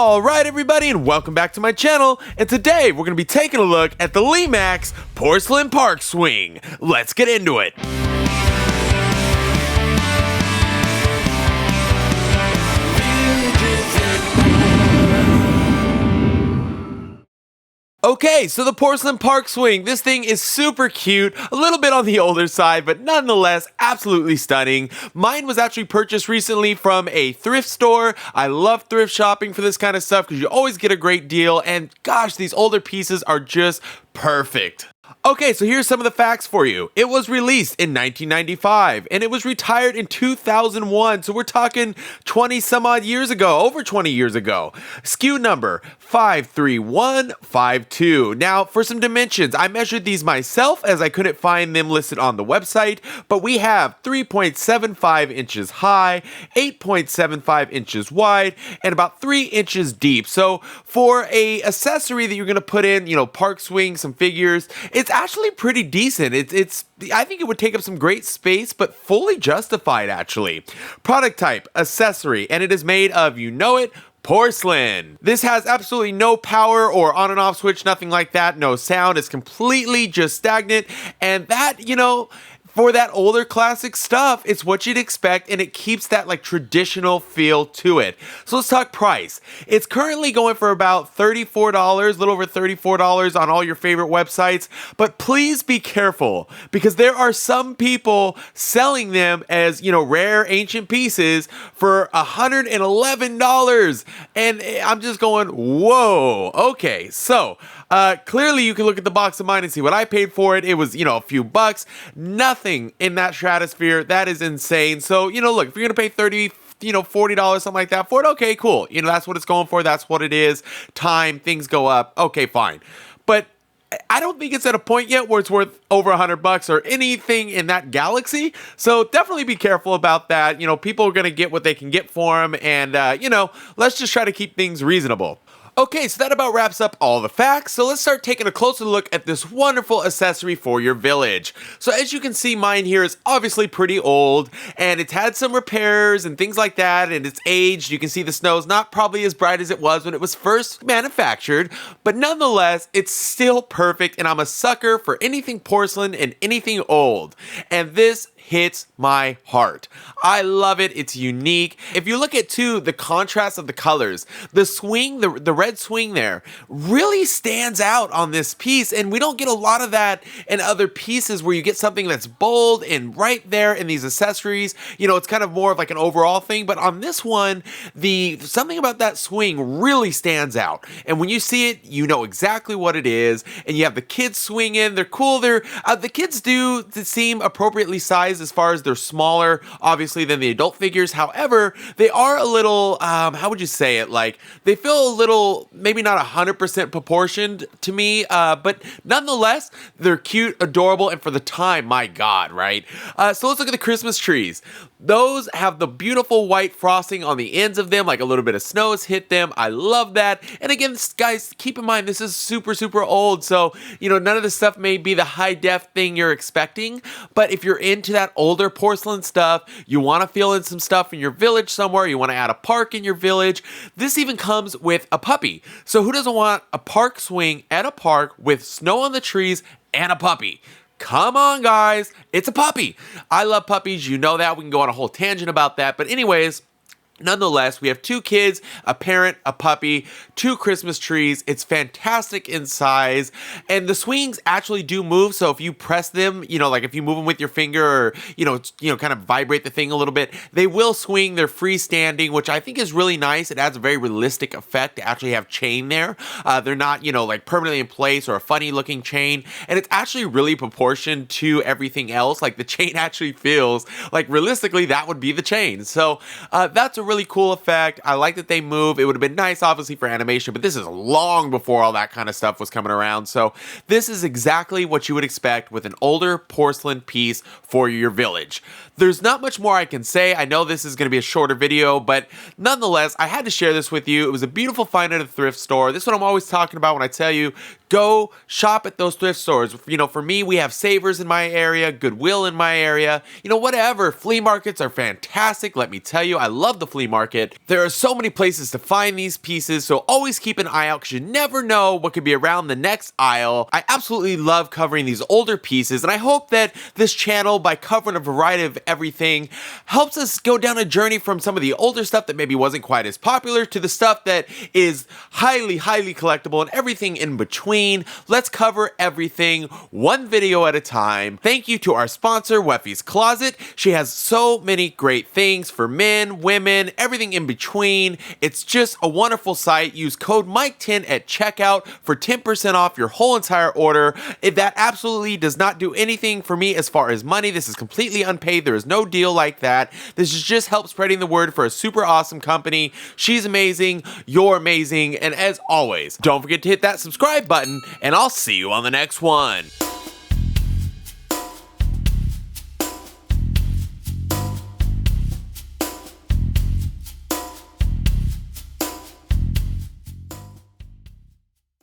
Alright everybody, and welcome back to my channel, and today we're going to be taking a look at the Lemax Park Swing. Let's get into it. Okay, so the Park Swing, this thing is super cute, a little bit on the older side, but nonetheless, absolutely stunning. Mine was actually purchased recently from a thrift store. I love thrift shopping for this kind of stuff because you always get a great deal, and gosh, these older pieces are just perfect. Okay, so here's some of the facts for you. It was released in 1995, and it was retired in 2001, so we're talking 20 some odd years ago, over 20 years ago. SKU number 53152. Now, for some dimensions, I measured these myself as I couldn't find them listed on the website, but we have 3.75 inches high, 8.75 inches wide, and about 3 inches deep. So for a accessory that you're gonna put in, park swing, some figures, it's actually pretty decent. I think it would take up some great space, but fully justified actually. Product type, accessory, and it is made of, porcelain. This has absolutely no power or on and off switch, nothing like that, no sound. It's completely just stagnant, and that, for that older classic stuff, it's what you'd expect, and it keeps that traditional feel to it. So let's talk price. It's currently going for about $34, a little over $34 on all your favorite websites, but please be careful because there are some people selling them as, rare ancient pieces for $111, and I'm just going, whoa, okay. So clearly you can look at the box of mine and see what I paid for it. It was, a few bucks, nothing in that stratosphere. That is insane. So, look, if you're gonna pay $30, $40, something like that for it, okay, cool. That's what it's going for. That's what it is. Time, things go up. Okay, fine. But I don't think it's at a point yet where it's worth over $100 or anything in that galaxy. So definitely be careful about that. People are gonna get what they can get for them, and let's just try to keep things reasonable. Okay, so that about wraps up all the facts, so let's start taking a closer look at this wonderful accessory for your village. So as you can see, mine here is obviously pretty old, and it's had some repairs and things like that, and it's aged. You can see the snow's not probably as bright as it was when it was first manufactured, but nonetheless, it's still perfect, and I'm a sucker for anything porcelain and anything old. And this hits my heart. I love it. It's unique. If you look at too the contrast of the colors, the swing, the red swing there really stands out on this piece, and we don't get a lot of that in other pieces where you get something that's bold and right there in these accessories. It's kind of more of like an overall thing, but on this one, something about that swing really stands out. And when you see it, you know exactly what it is. And you have the kids swinging. They're cool. The kids do seem appropriately sized as far as they're smaller, obviously, than the adult figures. However, they are a little, how would you say it? They feel a little, maybe not 100% proportioned to me, but nonetheless, they're cute, adorable, and for the time, my God, right? So let's look at the Christmas trees. Those have the beautiful white frosting on the ends of them, like a little bit of snow has hit them. I love that. And again, guys, keep in mind, this is super, super old. So, none of this stuff may be the high def thing you're expecting. But if you're into that older porcelain stuff, you want to fill in some stuff in your village somewhere, you want to add a park in your village, this even comes with a puppy. So who doesn't want a park swing at a park with snow on the trees and a puppy? Come on, guys. It's a puppy. I love puppies. You know that. We can go on a whole tangent about that. But anyways, nonetheless, we have 2 kids, a parent, a puppy, 2 Christmas trees. It's fantastic in size, and the swings actually do move. So if you press them, if you move them with your finger or kind of vibrate the thing a little bit, they will swing. They're freestanding, which I think is really nice. It adds a very realistic effect to actually have chain there. They're not permanently in place or a funny looking chain, and it's actually really proportioned to everything else. The chain actually feels like realistically that would be the chain. So that's a really cool effect. I like that they move. It would have been nice, obviously, for animation, but this is long before all that kind of stuff was coming around. So this is exactly what you would expect with an older porcelain piece for your village. There's not much more I can say. I know this is going to be a shorter video, but nonetheless, I had to share this with you. It was a beautiful find at a thrift store. This is what I'm always talking about when I tell you, go shop at those thrift stores. You know, for me, we have Savers in my area, Goodwill in my area, you know, whatever. Flea markets are fantastic. Let me tell you, I love the flea market. There are so many places to find these pieces, so always keep an eye out because you never know what could be around the next aisle. I absolutely love covering these older pieces, and I hope that this channel, by covering a variety of everything, helps us go down a journey from some of the older stuff that maybe wasn't quite as popular to the stuff that is highly collectible and everything in between. Let's cover everything one video at a time. Thank you to our sponsor, Weffy's Closet. She has so many great things for men, women, everything in between. It's just a wonderful site. Use code Mike10 at checkout for 10% off your whole entire order. That absolutely does not do anything for me as far as money. This is completely unpaid. There is no deal like that. This is just help spreading the word for a super awesome company. She's amazing. You're amazing. And as always, don't forget to hit that subscribe button, and I'll see you on the next one.